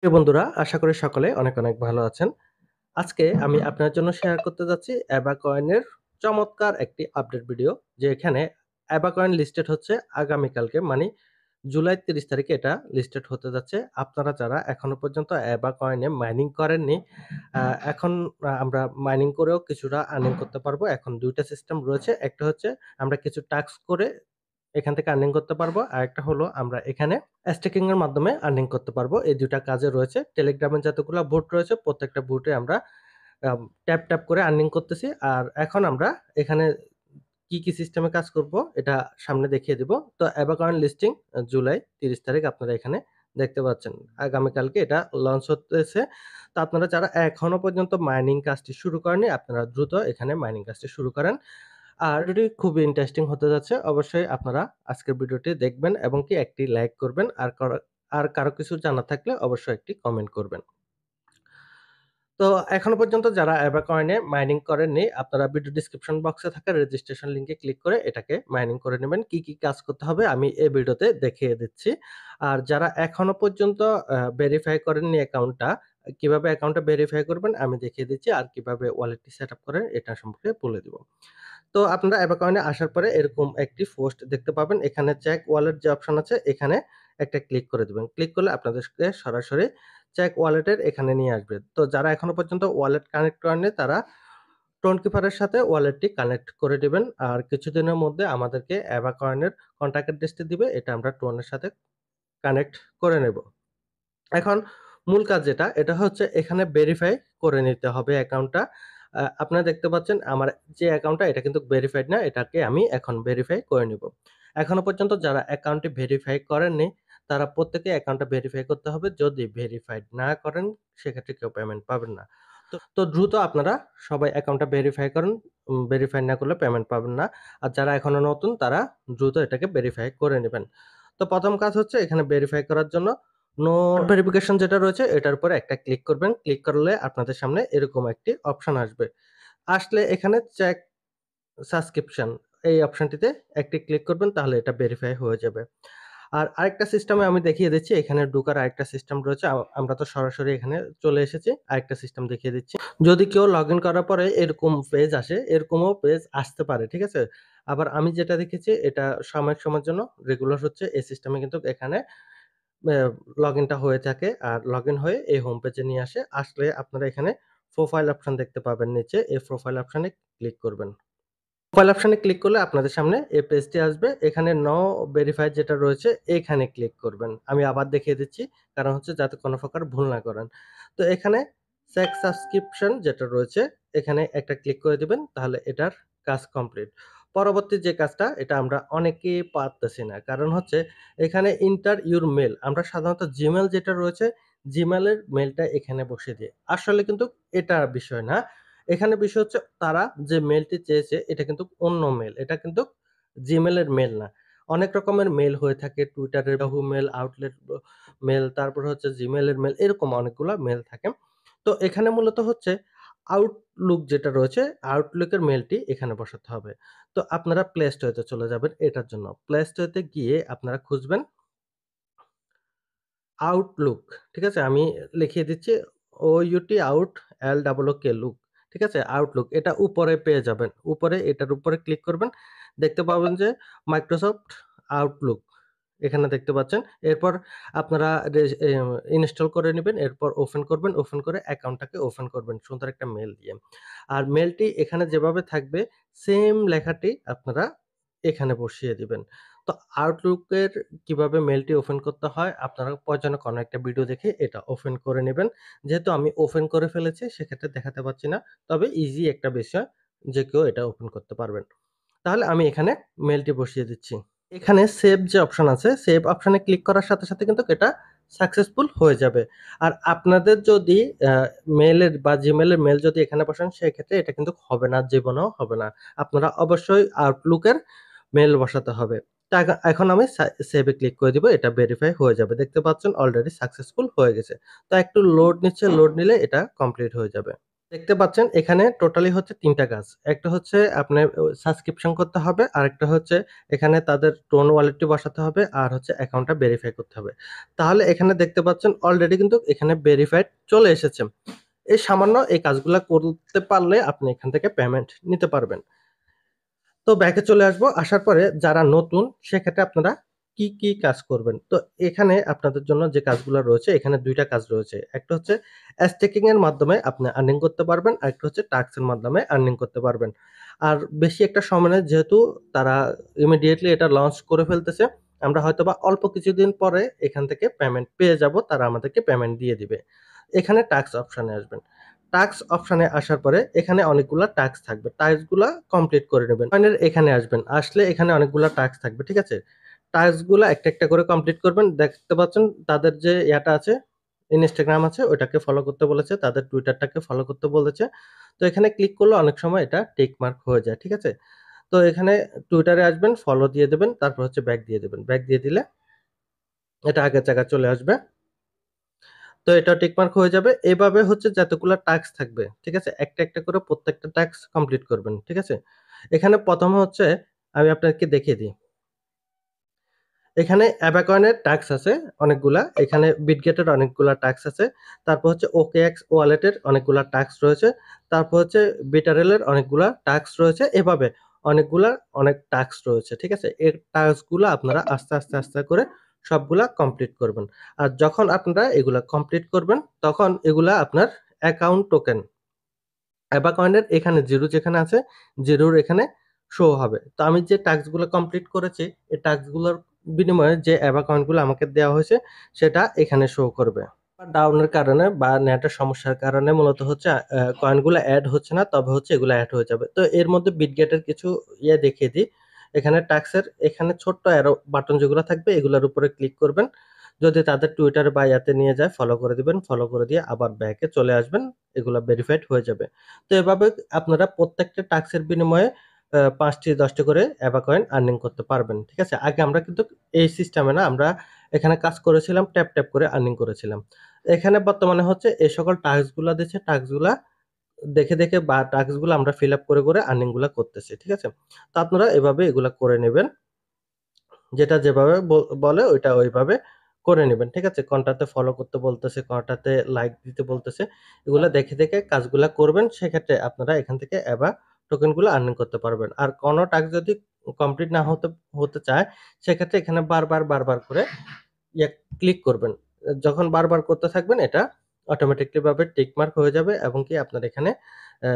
প্রিয় বন্ধুরা, আশা করি সকলে অনেক ভালো আছেন। আজকে আমি আপনার জন্য শেয়ার করতে যাচ্ছি অ্যাবাকয়েনের চমৎকার একটি আপডেট ভিডিও। যে এখানে অ্যাবাকয়েন লিস্টেড হচ্ছে আগামীকালকে মানে জুলাই ৩০ তারিখে এটা লিস্টেড হতে যাচ্ছে। আপনারা যারা এখনো পর্যন্ত অ্যাবাকয়েনে মাইনিং করেননি, আ এখন আমরা মাইনিং করেও কিছুটা আর্নিং করতে পারবো। এখন ২ টা সিস্টেম রয়েছে। একটা হচ্ছে আমরা কিছু টাস্ক করে এখান থেকে আর্নিং করতে পারবো। আরেকটা হলো আমরা এখানে স্ট্যাকিং এর মাধ্যমে আর্নিং করতে পারবো। এই ২ টা কাজে রয়েছে। টেলিগ্রামে যতগুলা বুট রয়েছে প্রত্যেকটা বুটে আমরা ট্যাপ করে আর্নিং করতেছি। আর এখন আমরা এখানে কি সিস্টেমে কাজ করব এটা সামনে দেখিয়ে দিব। তো অ্যাবাকয়েন লিস্টিং জুলাই ৩০ তারিখ আপনারা এখানে দেখতে পাচ্ছেন। আগামীকালকে এটা লঞ্চ হতেছে। তো আপনারা যারা এখনো পর্যন্ত মাইনিং কাজটি শুরু করেননি আপনারা দ্রুত এখানে মাইনিং কাজটি শুরু করেন। আর ভিডিওটি খুবই ইন্টারেস্টিং হতে যাচ্ছে। অবশ্যই আপনারা আজকের ভিডিওটি দেখবেন এবং কি একটি লাইক করবেন। আর কারো কিছু জানার থাকলে অবশ্যই একটি কমেন্ট করবেন। তো এখনো পর্যন্ত যারা অ্যাবাকয়েনে মাইনিং করেননি, আপনারা ভিডিও ডেসক্রিপশন বক্সে থাকা রেজিস্ট্রেশন লিংকে ক্লিক করে এটাকে মাইনিং করে নেবেন। কি কাজ করতে হবে আমি এই ভিডিওতে দেখিয়ে দিচ্ছি। আর যারা এখনো পর্যন্ত ভেরিফাই করেননি অ্যাকাউন্টটা, কিভাবে অ্যাকাউন্টটা ভেরিফাই করবেন আমি দেখিয়ে দিচ্ছি। আর কিভাবে ওয়ালেটটি সেটআপ করেন এটা সম্পর্কে বলে দিব। তো আপনারা অ্যাবাকয়েনে আসার পরে এরকম একটি পোস্ট দেখতে পাবেন। এখানে চেক ওয়ালেট যে অপশন আছে এখানে একটা ক্লিক করে দিবেন। ক্লিক করলে আপনাদেরকে সরাসরি চেক ওয়ালেটের এখানে নিয়ে আসবে। তো যারা এখনো পর্যন্ত ওয়ালেট কানেক্ট করেননি তারা টোন কিপারের সাথে ওয়ালেটটি কানেক্ট করে দিবেন। আর কিছুদিনের মধ্যে আমাদেরকে অ্যাবাকয়েনের কন্টাক্ট অ্যাড্রেসটি দিবে। এটা আমরা টোনের সাথে কানেক্ট করে নেব। এখন মূল কাজ যেটা, এটা হচ্ছে এখানে ভেরিফাই করে নিতে হবে অ্যাকাউন্টটা। আপনারা দেখতে পাচ্ছেন আমার যে অ্যাকাউন্টটা এটা কিন্তু ভেরিফাইড না। এটাকে আমি এখন ভেরিফাই করে নিব। এখনো পর্যন্ত যারা অ্যাকাউন্টটি ভেরিফাই করেননি, তারা প্রত্যেকে অ্যাকাউন্টটা ভেরিফাই করতে হবে। যদি ভেরিফাইড না করেন, সেক্ষেত্রে কেউ পেমেন্ট পাবেন না। তো দ্রুত আপনারা সবাই অ্যাকাউন্টটা ভেরিফাই করুন। ভেরিফাই না করলে পেমেন্ট পাবেন না। আর যারা এখনো নতুন তারা দ্রুত এটাকে ভেরিফাই করে নিবেন। তো ১ম কাজ হচ্ছে এখানে ভেরিফাই করার জন্য নো ভেরিফিকেশন যেটা রয়েছে এটার উপরে একটা ক্লিক করবেন। ক্লিক করলে আপনাদের সামনে এরকম একটি অপশন আসবে। আসলে এখানে চেক সাবস্ক্রিপশন এই অপশনটিতে একটি ক্লিক করবেন তাহলে এটা ভেরিফাই হয়ে যাবে। আর আরেকটা সিস্টেমে আমি দেখিয়ে দিচ্ছি। এখানে ঢোকার আরেকটা সিস্টেম রয়েছে। আমরা তো সরাসরি এখানে চলে এসেছি। আরেকটা সিস্টেম দেখিয়ে দিচ্ছি। যদি কেউ লগইন করার পরে এরকম পেজ আসে, এরকমও পেজ আসতে পারে। ঠিক আছে? আবার আমি যেটা দেখেছি এটা সাময়িক সময়ের জন্য রেগুলার হচ্ছে। এই সিস্টেমে কিন্তু এখানে অ্যা লগইনটা হয়ে থাকে। আর লগইন হয়ে এই হোম পেজে নিয়ে আসে। আসলে আপনারা এখানে প্রোফাইল অপশন দেখতে পাবেন নিচে। এই প্রোফাইল অপশনে ক্লিক করবেন। প্রোফাইল অপশনে ক্লিক করলে আপনাদের সামনে এই পেজটি আসবে। এখানে নো ভেরিফাইড যেটা রয়েছে এখানে ক্লিক করবেন। আমি আবার দেখিয়ে দিচ্ছি। কারণ হচ্ছে যাতে কোন প্রকার ভুল না করেন। তো এখানে চেক সাবস্ক্রিপশন যেটা রয়েছে এখানে একটা ক্লিক করে দিবেন। তাহলে এটার কাজ কমপ্লিট। পরবর্তী যে কাজটা এটা আমরা অনেকেই পারতেছি না। কারণ হচ্ছে এখানে এন্টার ইউর মেইল আমরা সাধারণত Gmail যেটা রয়েছে Gmail এর মেইলটা এখানে বসিয়ে দিই। আসলে কিন্তু এটা বিষয় না। এখানে বিষয় হচ্ছে তারা যে মেইলটি চেয়েছে এটা কিন্তু অন্য মেইল। এটা কিন্তু Gmail এর মেইল না। অনেক রকমের মেইল হয়ে থাকে। Twitter এর Yahoo মেইল, Outlet মেইল, তারপর হচ্ছে Gmail এর মেইল এরকম অনেকগুলা মেইল থাকে। তো এখানে মূলত হচ্ছে Outlook যেটা রয়েছে Outlook এর মেইলটি এখানে বসাতে হবে। তো আপনারা Play Store তে চলে যাবেন এটার জন্য। Play Store তে গিয়ে আপনারা খুঁজবেন Outlook, ঠিক আছে? আমি লিখিয়ে দিচ্ছি OUT লুক। ঠিক আছে? Outlook এটা উপরে পেয়ে যাবেন। উপরে এটার উপরে ক্লিক করবেন। দেখতে পাবেন যে Microsoft Outlook এখানে দেখতে পাচ্ছেন। এরপর আপনারা ইনস্টল করে নিবেন। এরপর ওপেন করবেন। ওপেন করে অ্যাকাউন্টটাকে ওপেন করবেন সুন্দর একটা মেইল দিয়ে। আর মেইলটি এখানে যেভাবে থাকবে সেম লেখাটি আপনারা এখানে বসিয়ে দিবেন। তো Outlook এর কিভাবে মেইলটি ওপেন করতে হয় আপনারা প্রয়োজনে কোনো একটা ভিডিও দেখে এটা ওপেন করে নিবেন। যেহেতু আমি ওপেন করে ফেলেছি সেক্ষেত্রে দেখাতে পারছি না। তবে ইজি একটা বিষয় যে কেউ এটা ওপেন করতে পারবেন। তাহলে আমি এখানে মেইলটি বসিয়ে দিচ্ছি। এখানে সেভ যে অপশন আছে, সেভ অপশনে ক্লিক করার সাথে কিন্তু এটা সাকসেসফুল হয়ে যাবে। আর আপনাদের যদি আ মেইলের বা Gmail এর মেইল যদি এখানে বসান সেক্ষেত্রে এটা কিন্তু হবে না, জীবনেও হবে না। আপনারা অবশ্যই Outlook এর মেইল বসাতে হবে। তো এখন আমি সেভ এ ক্লিক করে দিব। এটা ভেরিফাই হয়ে যাবে। দেখতে পাচ্ছেন অলরেডি সাকসেসফুল হয়ে গেছে। তো একটু লোড নিচ্ছে, লোড নিলে এটা কমপ্লিট হয়ে যাবে। দেখতে পাচ্ছেন এখানে টোটালি হচ্ছে ৩ টা কাজ। একটা হচ্ছে আপনার সাবস্ক্রিপশন করতে হবে, আরেকটা হচ্ছে এখানে তাদের টোন ওয়ালেটটি বসাতে হবে, আর হচ্ছে অ্যাকাউন্টটা ভেরিফাই করতে হবে। তাহলে এখানে দেখতে পাচ্ছেন অলরেডি কিন্তু এখানে ভেরিফাইড চলে এসেছে। এই সামান্য এই কাজগুলা করতে পারলে আপনি এখান থেকে পেমেন্ট নিতে পারবেন। তো ব্যাকে চলে আসবো। আসার পরে যারা নতুন সেক্ষেত্রে আপনারা কি কাজ করবেন? তো এখানে আপনাদের জন্য যে কাজগুলা রয়েছে এখানে ২ টা কাজ রয়েছে। একটা হচ্ছে স্ট্যাকিং এর মাধ্যমে আপনি আর্নিং করতে পারবেন। আরেকটা হচ্ছে টাস্ক এর মাধ্যমে আর্নিং করতে পারবেন। আর বেশি একটা সময় নেই যেহেতু তারা ইমিডিয়েটলি এটা লঞ্চ করে ফেলতেছে। আমরা হয়তোবা অল্প কিছুদিন পরে এখান থেকে পেমেন্ট পেয়ে যাবো। তারা আমাদেরকে পেমেন্ট দিয়ে দিবে। এখানে টাস্ক অপশনে আসবেন। টাস্ক অপশনে আসার পরে এখানে অনেকগুলা টাস্ক থাকবে। টাস্কগুলা কমপ্লিট করে নেবেন। কয়েনের এখানে আসবেন। আসলে এখানে অনেকগুলা টাস্ক থাকবে। ঠিক আছে? টাস্কগুলা একটা করে কমপ্লিট করবেন। দেখতে পাচ্ছেন তাদের যে ইয়াটা আছে, Instagram আছে ওটাকে ফলো করতে বলেছে। তাদের Twitter টাকে ফলো করতে বলেছে। তো এখানে ক্লিক করলে অনেক সময় এটা টিক মার্ক হয়ে যায়। ঠিক আছে? তো এখানে Twitter এ আসবেন, ফলো দিয়ে দিবেন। তারপর হচ্ছে ব্যাক দিয়ে দিবেন। ব্যাক দিয়ে দিলে এটা আগের জায়গায় চলে আসবে। তো এটা টিক মার্ক হয়ে যাবে। এভাবে হচ্ছে যতগুলা টাস্ক থাকবে, ঠিক আছে? একটা করে প্রত্যেকটা টাস্ক কমপ্লিট করবেন। ঠিক আছে? এখানে ১ম এ হচ্ছে আমি আপনাকে দেখিয়ে দিই। এখানে অ্যাবাকয়েনের টাস্ক আছে অনেকগুলা। এখানে বিটগেটের অনেকগুলা টাস্ক আছে। তারপর হচ্ছে OKX ওয়ালেটের অনেকগুলা টাস্ক রয়েছে। তারপর হচ্ছে বিটারেলের অনেকগুলা টাস্ক রয়েছে। এভাবে অনেক টাস্ক রয়েছে। ঠিক আছে? এর টাস্কগুলা আপনারা আস্তে করে সবগুলা কমপ্লিট করবেন। আর যখন আপনারা এগুলা কমপ্লিট করবেন, তখন এগুলা আপনার অ্যাকাউন্ট টোকেন অ্যাবাকয়েনের এখানে 0 যেখানে আছে, 0 র এখানে শো হবে। তো আমি যে টাস্ক গুলো কমপ্লিট করেছি, এই টাস্ক গুলোর বিনিময়ে যে অ্যাবাকয়েন গুলো আমাকে দেওয়া হয়েছে, সেটা এখানে শো করবে। ডাউনের কারণে বা নেটের সমস্যার কারণে মূলত হচ্ছে কয়েন গুলো এড হচ্ছে না। তবে হচ্ছে এগুলো এড হয়ে যাবে। তো এর মধ্যে বিটগেটের কিছু দেখিয়ে দিই। এখানে টাস্কের এখানে ছোট্ট অ্যারো বাটন যেগুলো থাকবে এগুলোর উপরে ক্লিক করবেন। যদি তাদের Twitter বা ইয়াতে নিয়ে যায় ফলো করে দিবেন। ফলো করে দিয়ে আবার ব্যাকে চলে আসবেন। এগুলা ভেরিফাইড হয়ে যাবে। তো এভাবে আপনারা প্রত্যেকটা টাস্কের বিনিময়ে ৫ টি ১০ টি করে অ্যাবা কয়েন আর্নিং করতে পারবেন। ঠিক আছে? আগে আমরা কিন্তু এই সিস্টেমে না আমরা এখানে কাজ করেছিলাম ট্যাপ করে আর্নিং করেছিলাম। এখানে বর্তমানে হচ্ছে এই সকল টাস্ক গুলা দিচ্ছে, টাস্ক গুলা দেখে বা টাস্ক গুলা আমরা ফিল আপ করে আর্নিং গুলা করতেছি। ঠিক আছে? তো আপনারা এভাবে এগুলা করে নিবেন। যেটা যেভাবে বলে ওইটা ওইভাবে করে নিবেন। ঠিক আছে? কোনটাতে ফলো করতে বলতেছে, কোনটাতে লাইক দিতে বলতেছে। এগুলা দেখে কাজগুলা করবেন। সেক্ষেত্রে আপনারা এখান থেকে এবা টোকেন গুলো আর্নিং করতে পারবেন। আর কোন টাস্ক যদি কমপ্লিট না হতে চায়, সেক্ষেত্রে এখানে বারবার করে ইয়ে ক্লিক করবেন। যখন বারবার করতে থাকবেন এটা অটোমেটিক্যালি ভাবে টিক মার্ক হয়ে যাবে এবং কি আপনার এখানে অ্যা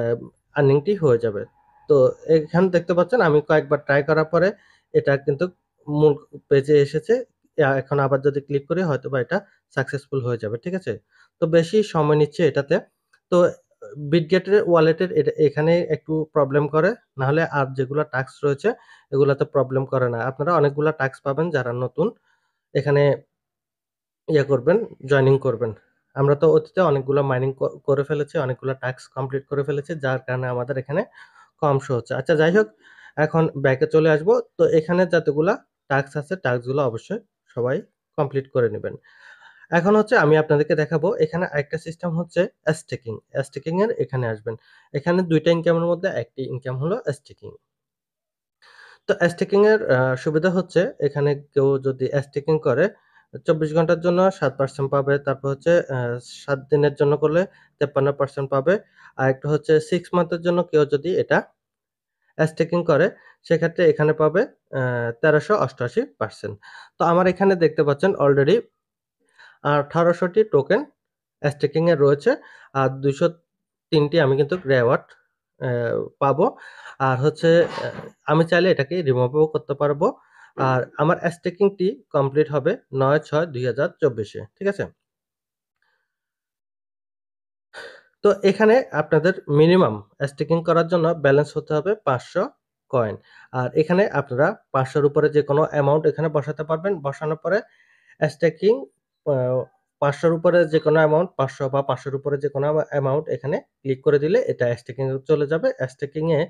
আর্নিংটি হয়ে যাবে। তো এখানে দেখতে পাচ্ছেন আমি কয়েকবার ট্রাই করার পরে এটা কিন্তু মূল পেজে এসেছে। এখন আবার যদি ক্লিক করি হয়তোবা এটা সাকসেসফুল হয়ে যাবে। ঠিক আছে? তো বেশি সময় নিচ্ছে এটাতে। তো বিটগেটের ওয়ালেটের এখানে একটু প্রবলেম করে। নাহলে আর যেগুলা টাস্ক রয়েছে এগুলাতে প্রবলেম করে না। আপনারা অনেকগুলা টাস্ক পাবেন যারা নতুন এখানে করবেন, জয়েনিং করবেন। আমরা তো অতীতে অনেকগুলা মাইনিং করে ফেলেছি, অনেকগুলা টাস্ক কমপ্লিট করে ফেলেছি। যার কারণে আমাদের এখানে কম শো হচ্ছে। আচ্ছা যাই হোক, এখন ব্যাকে চলে আসবো। তো এখানে যতগুলা টাস্ক আছে, টাস্কগুলো অবশ্যই সবাই কমপ্লিট করে নিবেন। এখন হচ্ছে আমি আপনাদেরকে দেখাবো এখানে আরেকটা সিস্টেম হচ্ছে স্টেকিং। স্টেকিং এর এখানে আসবেন। এখানে ২ টা ইনকামের মধ্যে একটি ইনকাম হলো স্টেকিং। তো স্টেকিং এর সুবিধা হচ্ছে এখানে কেউ যদি স্টেকিং করে ২৪ ঘন্টার জন্য ৭% পাবে। তারপর হচ্ছে ৭ দিনের জন্য করলে ৫৩% পাবে। আরেকটা হচ্ছে 6 মান্থের জন্য কেউ যদি এটা স্টেকিং করে সেক্ষেত্রে এখানে পাবে ১৩৮৮%। তো আমার এখানে দেখতে পাচ্ছেন অলরেডি ১৮০০ টি টোকেন স্টেকিং এ রয়েছে। আর ২০৩ টি আমি কিন্তু রিওয়ার্ড অ্যা পাবো। আর হচ্ছে আমি চাইলে এটাকে রিমুভও করতে পারবো। আর আমার স্টেকিং টি কমপ্লিট হবে ৯/৬/২০২৪ এ। ঠিক আছে? তো এখানে আপনাদের মিনিমাম স্টেকিং করার জন্য ব্যালেন্স হতে হবে ৫০০ কয়েন। আর এখানে আপনারা ৫০০ র উপরে যেকোনো অ্যামাউন্ট এখানে বসাতে পারবেন। বসানোর পরে স্ট্যাকিং আ ৫০০ র উপরে যেকোনো অ্যামাউন্ট ৫০০ বা ৫০০ র উপরে যেকোনো অ্যামাউন্ট এখানে ক্লিক করে দিলে এটা স্ট্যাকিং এ চলে যাবে। স্ট্যাকিং এ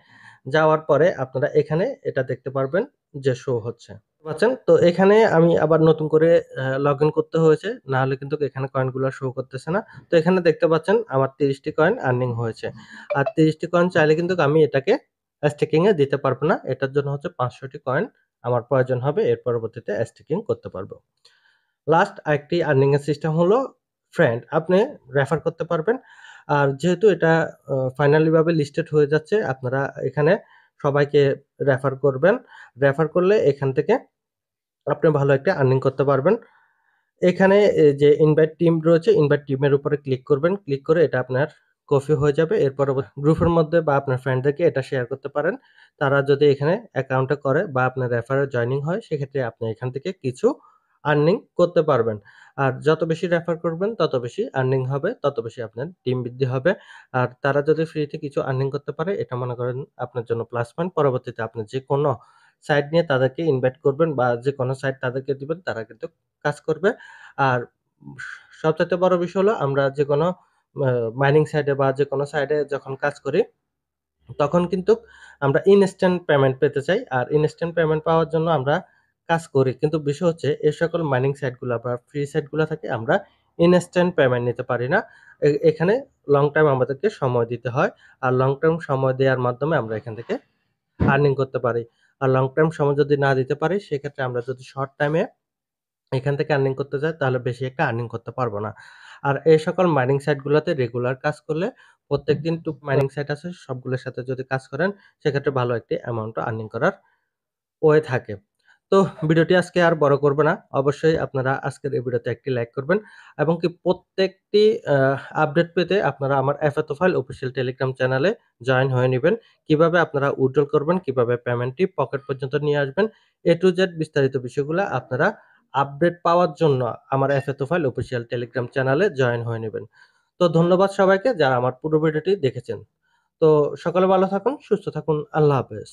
যাওয়ার পরে আপনারা এখানে এটা দেখতে পারবেন যে শো হচ্ছে। পাচ্ছেন। তো এখানে আমি আবার নতুন করে লগইন করতে হয়েছে। না হলে কিন্তু এখানে কয়েনগুলো শো করতেছে না। তো এখানে দেখতে পাচ্ছেন আমার ৩০ টি কয়েন আর্নিং হয়েছে। আর ৩০ টি কয়েন চাইলে কিন্তু আমি এটাকে স্টেকিং এ দিতে পারব না। এটার জন্য হচ্ছে ৫০০ টি কয়েন আমার প্রয়োজন হবে। এর পরবর্তীতে স্টেকিং করতে পারব। লাস্ট আরেকটি আর্নিং এর সিস্টেম হলো ফ্রেন্ড। আপনি রেফার করতে পারবেন। আর যেহেতু এটা ফাইনালি ভাবে লিস্টেড হয়ে যাচ্ছে, আপনারা এখানে সবাইকে রেফার করবেন। রেফার করলে এখান থেকে আপনি ভালো একটা আর্নিং করতে পারবেন। এখানে যে ইনভাইট টিম রয়েছে, ইনভাইট টিমের উপরে ক্লিক করবেন। ক্লিক করে এটা আপনার কপি হয়ে যাবে। এর পরবর্তী গ্রুপের মধ্যে বা আপনার ফ্রেন্ডদেরকে এটা শেয়ার করতে পারেন। তারা যদি এখানে অ্যাকাউন্টে করে বা আপনার রেফারে জয়েনিং হয়, সেক্ষেত্রে আপনি এখান থেকে কিছু আর্নিং করতে পারবেন। আর যত বেশি রেফার করবেন, তত বেশি আর্নিং হবে, তত বেশি আপনার টিম বৃদ্ধি হবে। আর তারা যদি ফ্রিতে কিছু আর্নিং করতে পারে, এটা মনে করেন আপনার জন্য প্লাস পয়েন্ট। পরবর্তীতে আপনি যেকোনো সাইট নিয়ে তাদেরকে ইনভাইট করবেন বা যেকোনো সাইট তাদেরকে দিবেন, তারা কিন্তু কাজ করবে। আর সবচাইতে বড় বিষয় হলো আমরা যেকোনো আ মাইনিং সাইটে বা যেকোনো সাইটে যখন কাজ করি, তখন কিন্তু আমরা ইনস্ট্যান্ট পেমেন্ট পেতে চাই। আর ইনস্ট্যান্ট পেমেন্ট পাওয়ার জন্য আমরা কাজ করি। কিন্তু বিষয় হচ্ছে এই সকল মাইনিং সাইট গুলা বা ফ্রি সাইট গুলা থেকে আমরা ইনস্ট্যান্ট পেমেন্ট নিতে পারি না। এখানে লং টাইম আমাদেরকে সময় দিতে হয়। আর লং টার্ম সময় দেওয়ার মাধ্যমে আমরা এখান থেকে আর্নিং করতে পারি। আর লং টার্ম সময় যদি না দিতে পারি, সেক্ষেত্রে আমরা যদি শর্ট টাইমে এখান থেকে আর্নিং করতে যাই, তাহলে বেশি একটা আর্নিং করতে পারব না। আর এই সকল মাইনিং সাইট গুলাতে রেগুলার কাজ করলে প্রত্যেকদিন মাইনিং সাইট আছে, সবগুলোর সাথে যদি কাজ করেন, সেক্ষেত্রে ভালো একটি অ্যামাউন্ট আর্নিং করার ওয়ে থাকে। তো ভিডিওটি আজকে আর বড় করব না। অবশ্যই আপনারা আজকের এই ভিডিওতে একটি লাইক করবেন এবং কি প্রত্যেকটি আ আপডেট পেতে আপনারা আমার এফাতোফাইল অফিসিয়াল টেলিগ্রাম চ্যানেলে জয়েন হয়ে নিবেন। কিভাবে আপনারা উইথড্রল করবেন, কিভাবে পেমেন্টটি পকেট পর্যন্ত নিয়ে আসবেন, A to Z বিস্তারিত বিষয়গুলা আপনারা আপডেট পাওয়ার জন্য আমার এফাতোফাইল অফিসিয়াল টেলিগ্রাম চ্যানেলে জয়েন হয়ে নিবেন। তো ধন্যবাদ সবাইকে যারা আমার পুরো ভিডিওটি দেখেছেন। তো সকলে ভালো থাকুন, সুস্থ থাকুন। আল্লাহ হাফেজ।